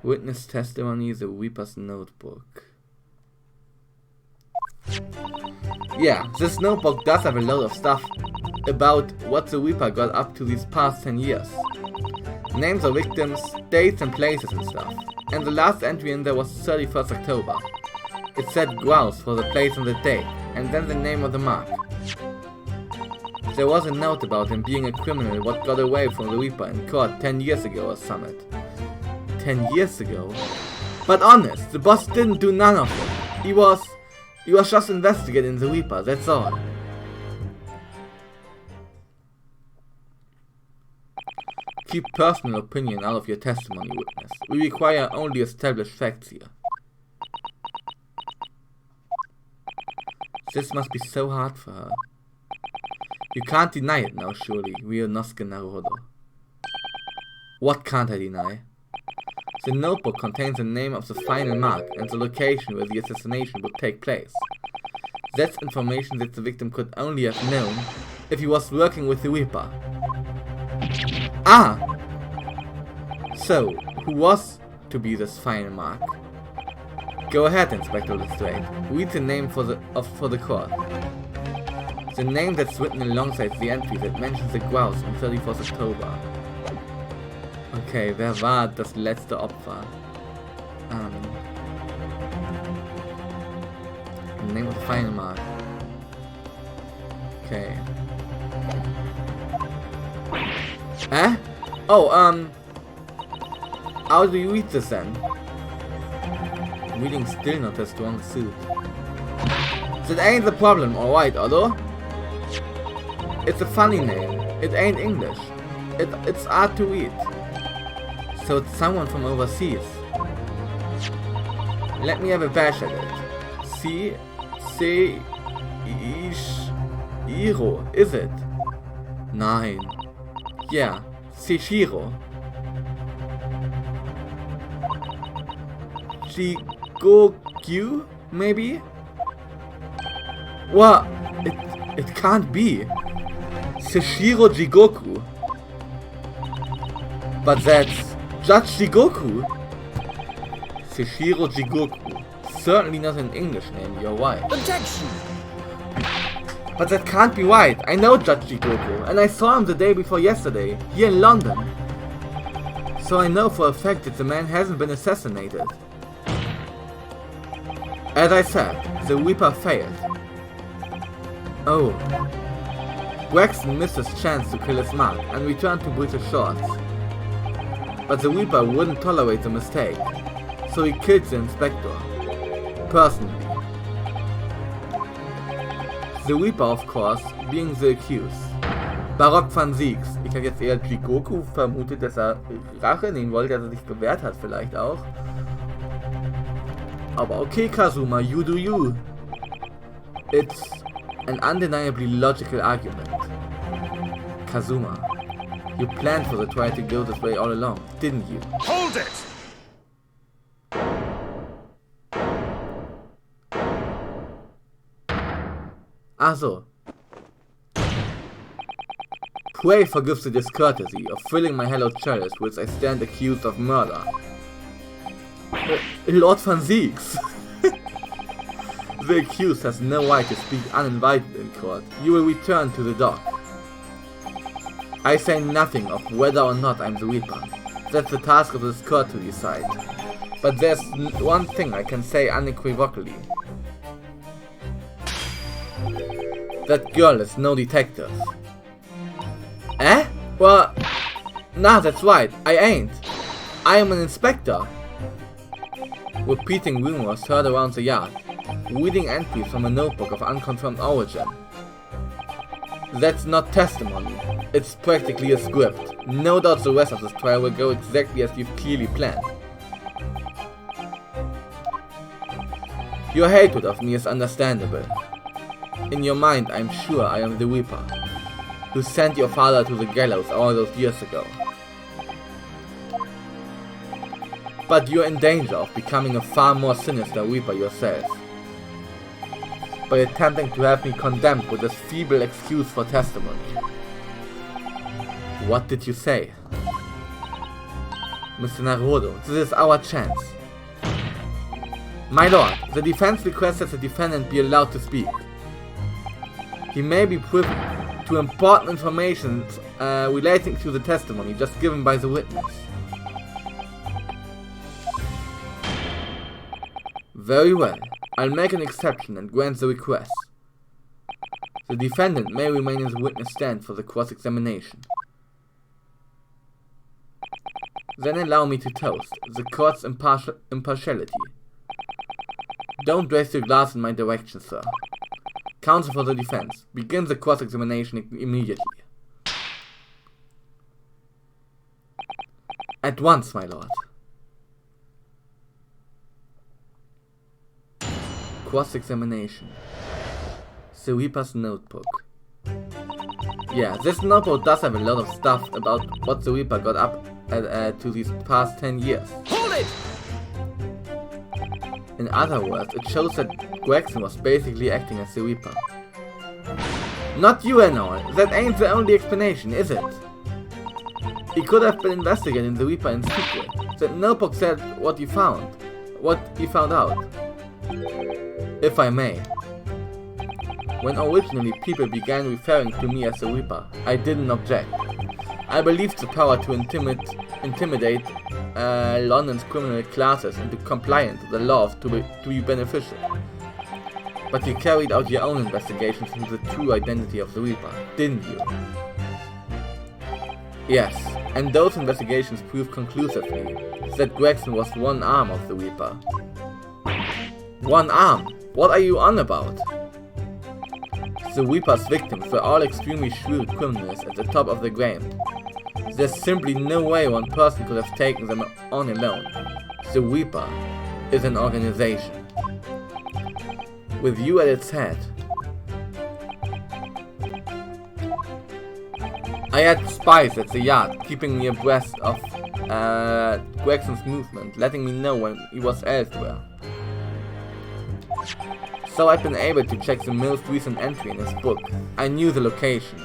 Witness testimony, the Reaper's notebook. Yeah, this notebook does have a lot of stuff about what the Reaper got up to these past 10 years. Names of victims, dates and places and stuff. And the last entry in there was 31st October. It said grouse for the place and the date, and then the name of the mark. There was a note about him being a criminal what got away from the Reaper in court 10 years ago or something. 10 years ago? But honest, the boss didn't do none of it. He was just investigating the Reaper, that's all. Keep personal opinion out of your testimony, witness. We require only established facts here. This must be so hard for her. You can't deny it now, surely, Ryunosuke Naruhodo. What can't I deny? The notebook contains the name of the final mark and the location where the assassination would take place. That's information that the victim could only have known if he was working with the Reaper. Ah! So, who was to be this final mark? Go ahead, Inspector Lestrade. Read the name for the court. The name that's written alongside the entry that mentions the grouse on 31st October. Okay, wer war das letzte Opfer? The name of the final mark. Okay. Oh, how do you read this then? Reading still not a strong suit. That ain't the problem, alright, Otto? It's a funny name. It ain't English. It's hard to read. So it's someone from overseas. Let me have a bash at it. Seishiro, is it? Nein. Yeah, Seishiro. Jigokyu, maybe? What? It can't be. Seishiro Jigoku. But that's Judge Jigoku. Seishiro Jigoku. Certainly not an English name, you're right. Objection! But that can't be right. I know Judge Jigoku, and I saw him the day before yesterday, here in London. So I know for a fact that the man hasn't been assassinated. As I said, the Reaper failed. Oh. Braxton missed his chance to kill his mark and returned to British shores. But the Reaper wouldn't tolerate the mistake, so he killed the inspector. Personally. The Reaper, of course, being the accused. Barock van Siegs. Ich habe jetzt eher Jigoku vermutet, dass er Rache nehmen wollte, dass er sich bewährt hat vielleicht auch. Aber okay, Kazuma, you do you. It's an undeniably logical argument. Kazuma, you planned for the trial to go this way all along, didn't you? Hold it! Ach so. Pray forgive the discourtesy of filling my hallowed chalice which I stand accused of murder. Lord van Siegs! The accused has no right to speak uninvited in court. You will return to the dock. I say nothing of whether or not I'm the Reaper. That's the task of this court to decide. But there's one thing I can say unequivocally. That girl is no detective. Eh? Well, nah, that's right, I ain't. I am an inspector. Repeating rumors heard around the yard. Reading entries from a notebook of unconfirmed origin. That's not testimony. It's practically a script. No doubt the rest of this trial will go exactly as you've clearly planned. Your hatred of me is understandable. In your mind, I'm sure I am the Reaper, who sent your father to the gallows all those years ago. But you're in danger of becoming a far more sinister Reaper yourself, by attempting to have me condemned with this feeble excuse for testimony. What did you say? Mr. Naruhodo, this is our chance. My lord, the defense requests that the defendant be allowed to speak. He may be privy to important information relating to the testimony just given by the witness. Very well. I'll make an exception and grant the request. The defendant may remain in the witness stand for the cross-examination. Then allow me to toast the court's impartiality. Don't raise your glass in my direction, sir. Counsel for the defense, begin the cross-examination immediately. At once, my lord. Cross-examination. The Reaper's notebook. Yeah, this notebook does have a lot of stuff about what the Reaper got up to these past 10 years. Hold it! In other words, it shows that Gregson was basically acting as the Reaper. Not you and all, that ain't the only explanation, is it? He could have been investigating the Reaper in secret. The notebook said what he found out. If I may. When originally people began referring to me as the Reaper, I didn't object. I believed the power to intimidate London's criminal classes into compliance with the law to be beneficial. But you carried out your own investigations into the true identity of the Reaper, didn't you? Yes, and those investigations proved conclusively that Gregson was one arm of the Reaper. One arm? What are you on about? The Reaper's victims were all extremely shrewd criminals at the top of the game. There's simply no way one person could have taken them on alone. The Reaper is an organization. With you at its head. I had spies at the yard, keeping me abreast of Gregson's movement, letting me know when he was elsewhere. So I've been able to check the most recent entry in his book. I knew the location.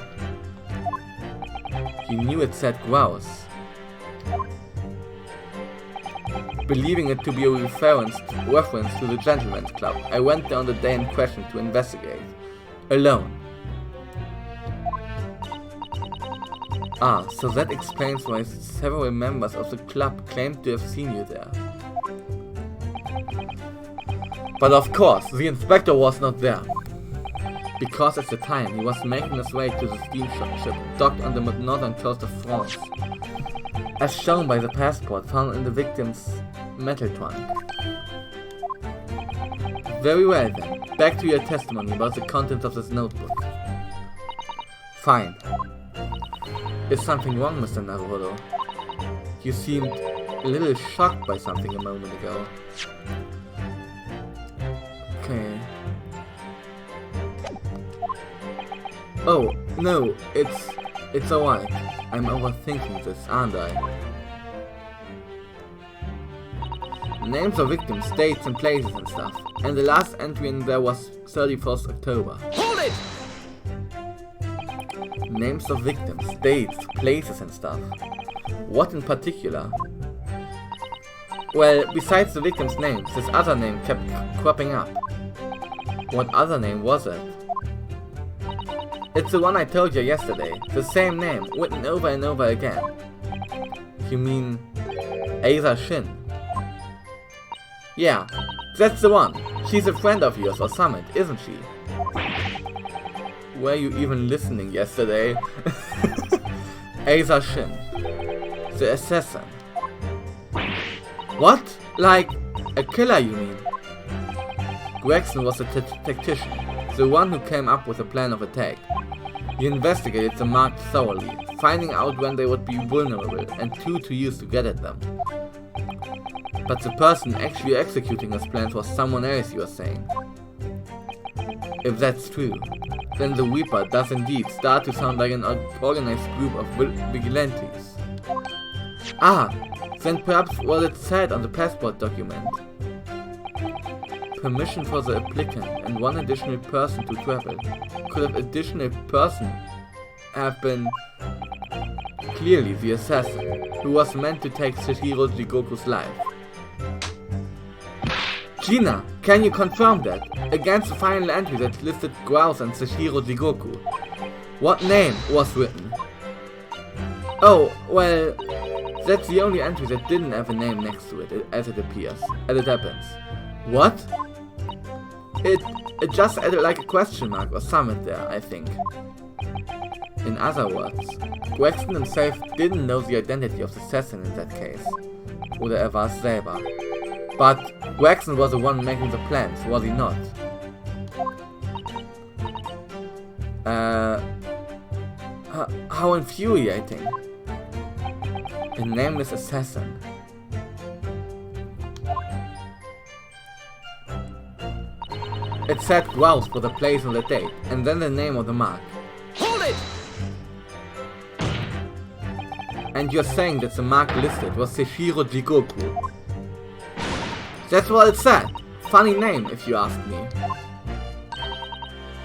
He knew it said grouse. Believing it to be a reference to the Gentleman's Club, I went there on the day in question to investigate. Alone. Ah, so that explains why several members of the club claimed to have seen you there. But of course, the inspector was not there. Because at the time he was making his way to the steamship docked on the northern coast of France. As shown by the passport found in the victim's metal trunk. Very well then, back to your testimony about the contents of this notebook. Fine. Is something wrong, Mr. Naruhodo? You seemed a little shocked by something a moment ago. Okay. Oh, no, it's alright. I'm overthinking this, aren't I? Names of victims, dates and places and stuff. And the last entry in there was 31st October. Hold it! Names of victims, dates, places and stuff. What in particular? Well, besides the victims' names, this other name kept cropping up. What other name was it? It's the one I told you yesterday. The same name, written over and over again. You mean Asa Shin? Yeah, that's the one. She's a friend of yours or something, isn't she? Were you even listening yesterday? Asa Shin. The assassin. What? Like a killer, you mean? Gregson was a tactician, the one who came up with a plan of attack. He investigated the mark thoroughly, finding out when they would be vulnerable and who to use to get at them. But the person actually executing his plans was someone else, you are saying. If that's true, then the Reaper does indeed start to sound like an organized group of vigilantes. Ah, then perhaps what it said on the passport document. Permission for the applicant and one additional person to travel. Could an additional person have been clearly the assassin? who was meant to take Shihiro Jigoku's life. Gina, can you confirm that? Against the final entry that listed Grouse and Shihiro Jigoku, what name was written? Oh, well, that's the only entry that didn't have a name next to it, as it appears, as it happens. What? It just added like a question mark or something there, I think. In other words, Gregson himself didn't know the identity of the assassin in that case. Oder war es selber. But Gregson was the one making the plans, was he not? How infuriating. A nameless assassin. It said Grouse for the place and the date, and then the name of the mark. Hold it! And you're saying that the mark listed was Shihiro Jigoku. That's what it said. Funny name, if you ask me.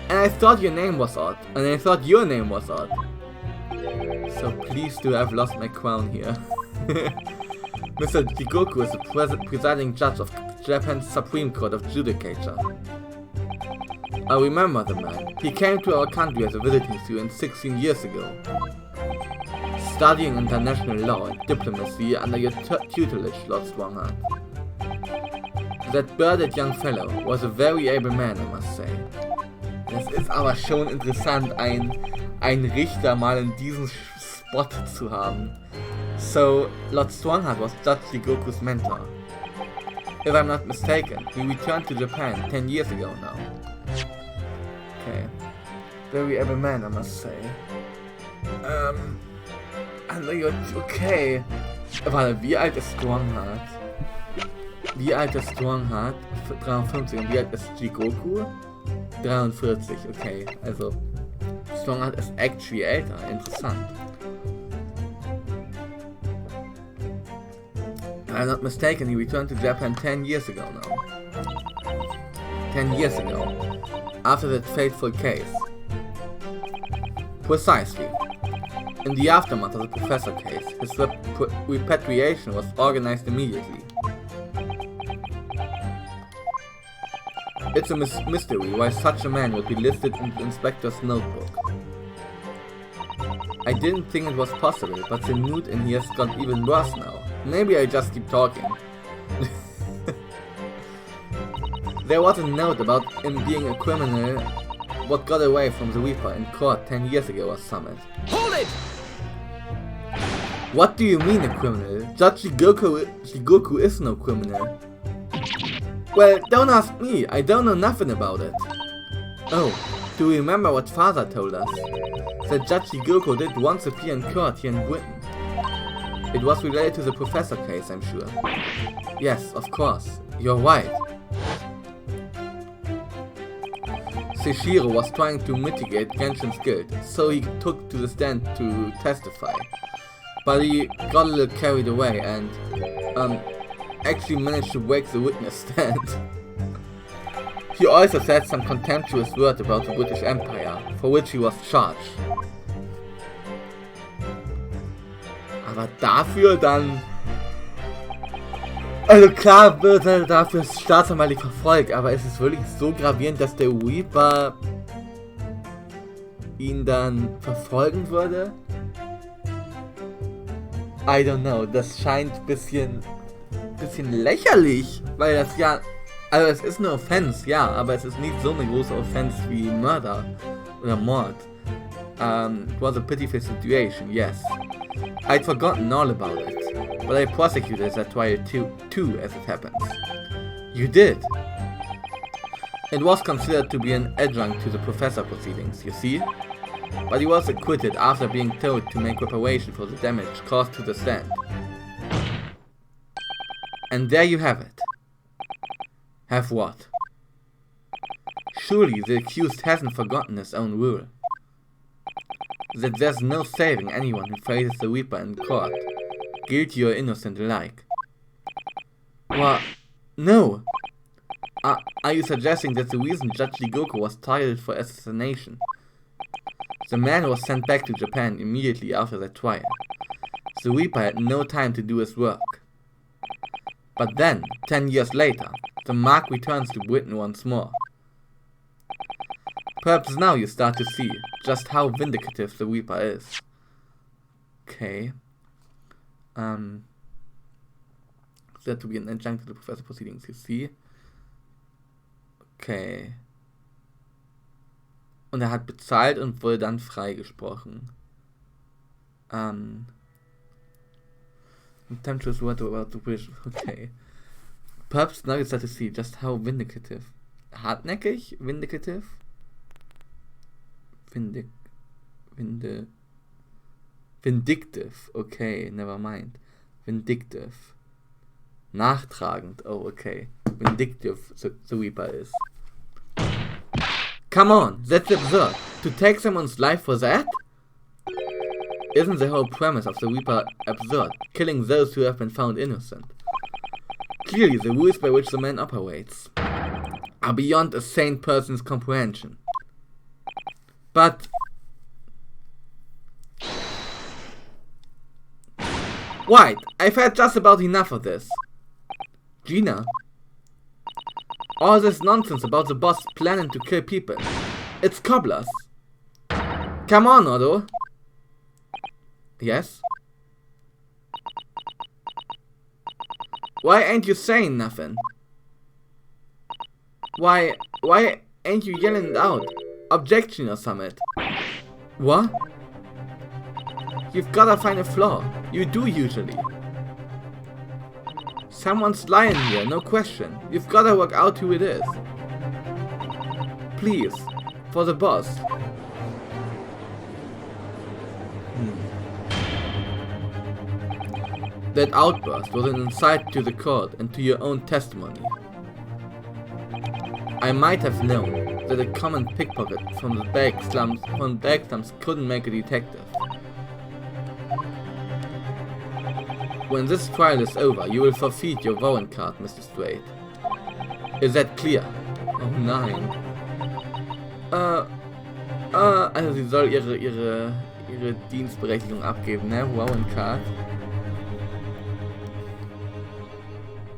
And I thought your name was odd, and I thought your name was odd. So please do, I've lost my crown here. Mr. Jigoku is the presiding judge of Japan's Supreme Court of Judicature. I remember the man. He came to our country as a visiting student 16 years ago. Studying international law and diplomacy under your tutelage, Lord Strongheart. That bearded young fellow was a very able man, I must say. Es ist aber schon interessant, ein Richter mal in diesem Spot zu haben. So, Lord Strongheart was Judge Jigoku's mentor. If I'm not mistaken, he returned to Japan 10 years ago now. Okay. Very able man, I must say. Okay. Warte, wie alt ist Strongheart? Wie alt ist Strongheart? 53. Und wie alt ist Jigoku? 43, okay. Also, Strongheart ist actually älter. Interessant. If I'm not mistaken, he returned to Japan 10 years ago now. 10 years ago. After that fateful case. Precisely. In the aftermath of the professor case, his repatriation was organized immediately. It's a mystery why such a man would be listed in the inspector's notebook. I didn't think it was possible, but the mood in here has got even worse now. Maybe I just keep talking. There was a note about him being a criminal, what got away from the Reaper in court 10 years ago or something. Hold it! What do you mean a criminal? Judge Jigoku is no criminal. Well, don't ask me, I don't know nothing about it. Oh, do you remember what father told us? That Judge Jigoku did once appear in court here in Britain. It was related to the professor case, I'm sure. Yes, of course, you're right. Shihiro was trying to mitigate Genshin's guilt, so he took to the stand to testify. But he got a little carried away and, actually managed to break the witness stand. He also said some contemptuous words about the British Empire, for which he was charged. Aber dafür dann... Also klar wird er dafür staatsanwaltlich verfolgt, aber es ist wirklich so gravierend, dass der Reaper ihn dann verfolgen würde? I don't know, das scheint ein bisschen lächerlich, weil das ja, also es ist eine Offense, ja, aber es ist nicht so eine große Offense wie Mörder oder Mord. It was a pitiful situation, yes. I'd forgotten all about it, but I prosecuted that trial too, as it happens. You did? It was considered to be an adjunct to the professor proceedings, you see? But he was acquitted after being told to make reparation for the damage caused to the stand. And there you have it. Have what? Surely the accused hasn't forgotten his own rule. That there's no saving anyone who faces the Reaper in court, guilty or innocent alike. What? No! Are you suggesting that the reason Judge Jigoku was targeted for assassination? The man was sent back to Japan immediately after the trial. The Reaper had no time to do his work. But then, 10 years later, the mark returns to Britain once more. Perhaps now you start to see just how vindicative the Reaper is. Okay. Said to be an adjunct to the professor proceedings, you see. Okay. Und hat bezahlt und wurde dann freigesprochen. Contemptuous word about the British. Okay. Perhaps now you start to see just how vindicative. Hartnäckig? Vindicative? Vindictive. Okay, never mind. Vindictive. Nachtragend. Oh, okay. Vindictive the Reaper is. Come on, that's absurd. To take someone's life for that? Isn't the whole premise of the Reaper absurd? Killing those who have been found innocent. Clearly, the rules by which the man operates are beyond a sane person's comprehension. But... White, I've had just about enough of this. Gina? All this nonsense about the boss planning to kill people. It's cobblers. Come on, Otto. Yes? Why ain't you saying nothing? Why ain't you yelling it out? Objection or something? What? You've gotta find a flaw. You do usually. Someone's lying here, no question. You've gotta work out who it is. Please, for the boss. That outburst was an insight to the court and to your own testimony. I might have known that a common pickpocket from the bag slums couldn't make a detective. When this trial is over, you will forfeit your warrant card, Mr. Strait. Is that clear? Oh nein. Also sie soll ihre Dienstberechtigung abgeben, ne? Warrant card.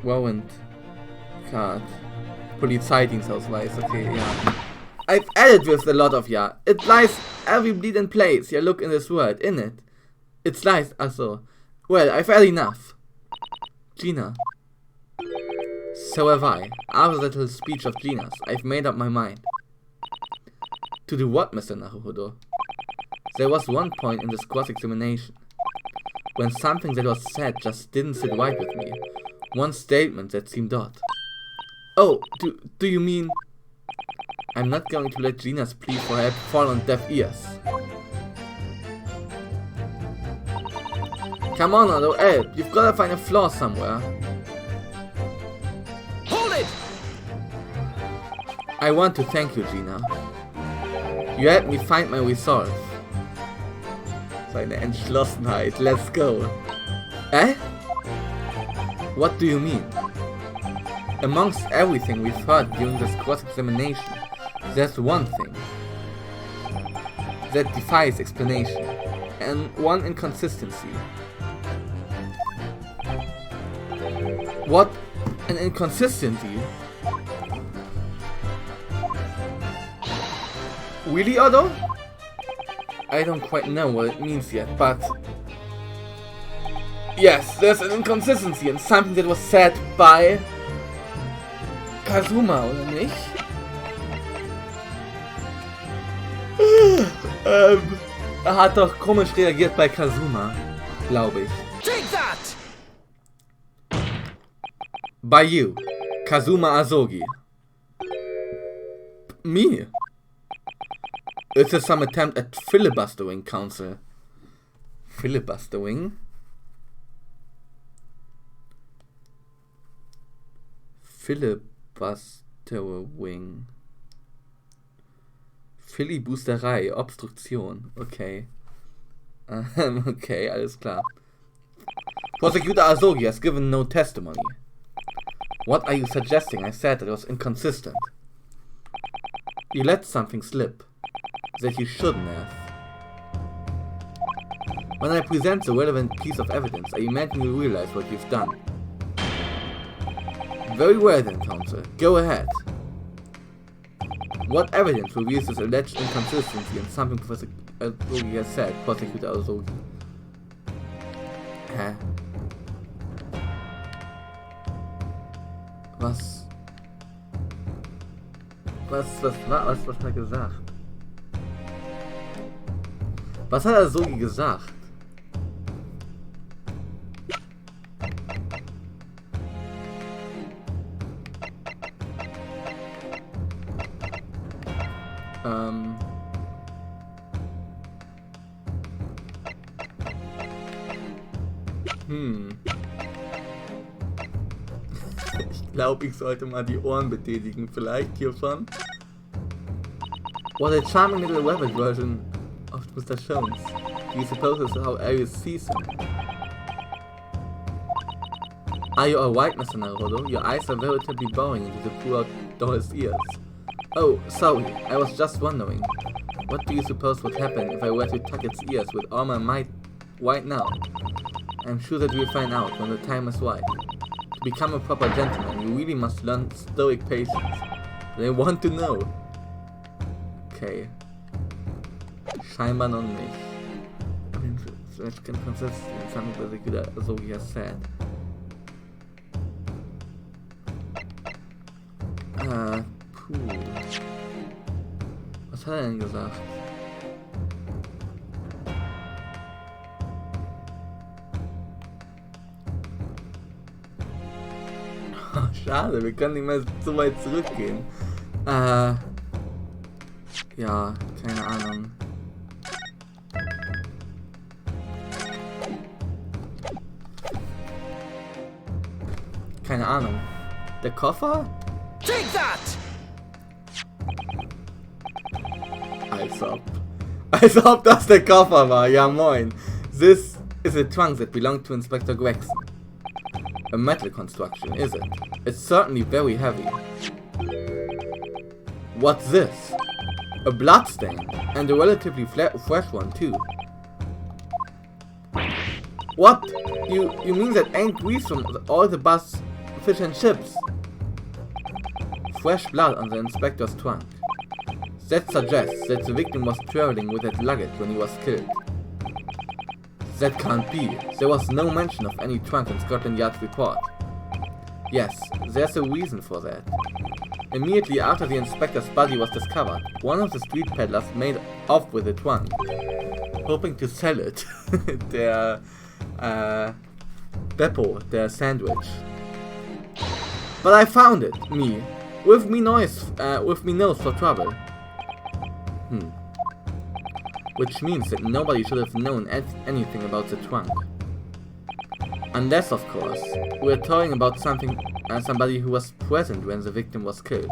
Warrant card. Polizeidienstausweis, okay, yeah. I've added with a lot of ya. It lies every bleeding place you look in this world, innit? It lies, also. Well, I've had enough. Gina. So have I. After that little speech of Gina's, I've made up my mind. To do what, Mr. Naruhodo? There was one point in this cross-examination when something that was said just didn't sit right with me. One statement that seemed odd. Oh, do you mean... I'm not going to let Gina's plea for help fall on deaf ears. Come on, Otto, help! You've gotta find a flaw somewhere. Hold it! I want to thank you, Gina. You helped me find my resolve. Seine Entschlossenheit, let's go. Eh? What do you mean? Amongst everything we've heard during this cross-examination, there's one thing that defies explanation, and one inconsistency. What? An inconsistency? Really, Otto? I don't quite know what it means yet, but... Yes, there's an inconsistency in something that was said by... Kazuma, oder nicht? Hat doch komisch reagiert bei Kazuma, glaube ich. Take that! By you, Kazuma Asogi. Me? Is this some attempt at filibustering, Counsel? Filibustering? Filibustering. Filibusterei, Obstruktion. Okay. Okay, alles klar. Prosecutor Asogi has given no testimony. What are you suggesting? I said that it was inconsistent. You let something slip that you shouldn't have. When I present the relevant piece of evidence, I imagine you realize what you've done. Very well then, counsel. Go ahead. What evidence reveals this alleged inconsistency in something Professor Azogi has said, Prosecutor Azogi? Hä? Was hat er gesagt? Was hat Azogi gesagt? Ich glaube, ich sollte mal die Ohren betätigen, vielleicht hiervon. What a charming little rabbit version of Mr. Jones. Do you suppose this is how Arius sees him? Are you alright, Mr. Naruto? Your eyes are veritably boring into the poor doll's ears. Oh, sorry, I was just wondering. What do you suppose would happen if I were to tuck its ears with all my might right now? I'm sure that we'll find out when the time is right. To become a proper gentleman, you really must learn stoic patience. But I want to know. Okay. Scheinbar noch nicht. It's inconsistent in something Prosecutor Azogi has said. Puh. Was hat er denn gesagt? Schade, wir können nicht mehr so weit zurückgehen. Ja, keine Ahnung. Keine Ahnung. Der Koffer? Take that! Als ob das der Koffer war, ja moin. This is a trunk that belonged to Inspector Gregson. A metal construction, is it? It's certainly very heavy. What's this? A bloodstain, and a relatively fresh one too. What? You mean that ain't grease from all the bus, fish and chips? Fresh blood on the inspector's trunk. That suggests that the victim was traveling with that luggage when he was killed. That can't be. There was no mention of any trunk in Scotland Yard's report. Yes, there's a reason for that. Immediately after the inspector's body was discovered, one of the street peddlers made off with the trunk, hoping to sell it. Der Beppo, der sandwich. But I found it, with me nose for trouble. Which means that nobody should have known anything about the trunk. Unless, of course, we're talking about somebody who was present when the victim was killed.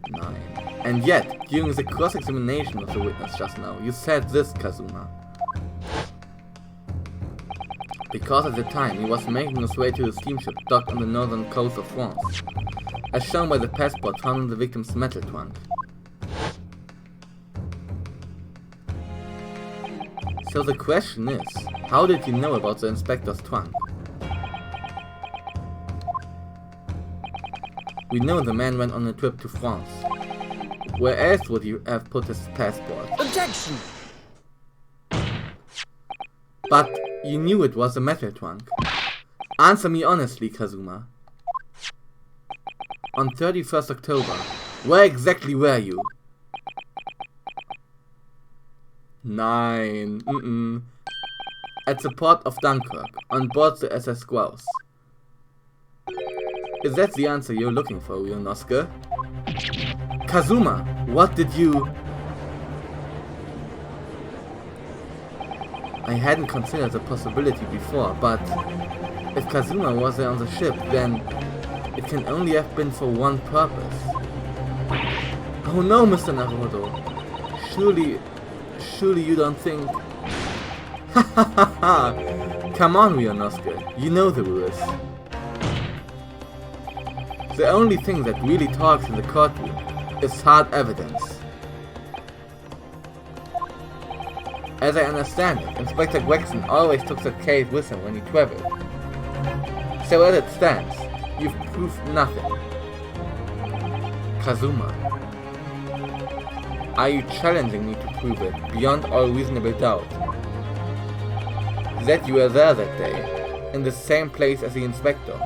9. And yet, during the cross-examination of the witness just now, you said this, Kazuma. Because at the time he was making his way to the steamship docked on the northern coast of France, as shown by the passport found in the victim's metal trunk. So the question is, how did you know about the inspector's trunk? We know the man went on a trip to France. Where else would he have put his passport? Objection! But you knew it was a metal trunk. Answer me honestly, Kazuma. On 31st October, where exactly were you? 9. At the port of Dunkirk, on board the SS Grouse. Is that the answer you're looking for, Ryunosuke? Kazuma, what did you... I hadn't considered the possibility before, but if Kazuma was there on the ship, then it can only have been for one purpose. Oh no, Mr. Naruto. Surely you don't think... Ha ha ha ha! Come on, Ryunosuke, you know the rules. The only thing that really talks in the courtroom is hard evidence. As I understand it, Inspector Gregson always took the case with him when he traveled. So as it stands, you've proved nothing. Kazuma. Are you challenging me to prove it, beyond all reasonable doubt? That you were there that day, in the same place as the inspector.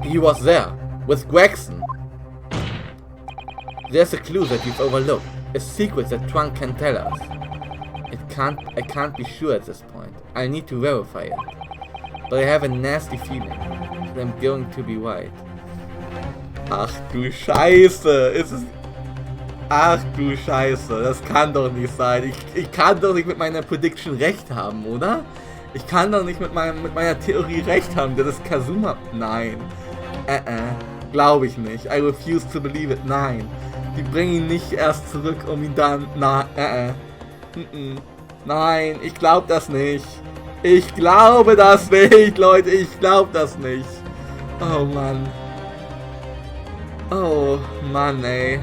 He was there, with Gregson. There's a clue that you've overlooked, a secret that Trunk can tell us. I can't be sure at this point. I need to verify it. But I have a nasty feeling that I'm going to be right. Ach du Scheiße, Ach du Scheiße, das kann doch nicht sein. Ich kann doch nicht mit meiner Prediction recht haben, oder? Ich kann doch nicht mit meiner Theorie recht haben, dass es Kazuma... Nein. Glaube ich nicht. I refuse to believe it. Nein. Die bringen ihn nicht erst zurück, um ihn dann... Nein, ich glaube das nicht. Ich glaube das nicht, Leute. Ich glaube das nicht. Oh Mann. Oh Mann, ey.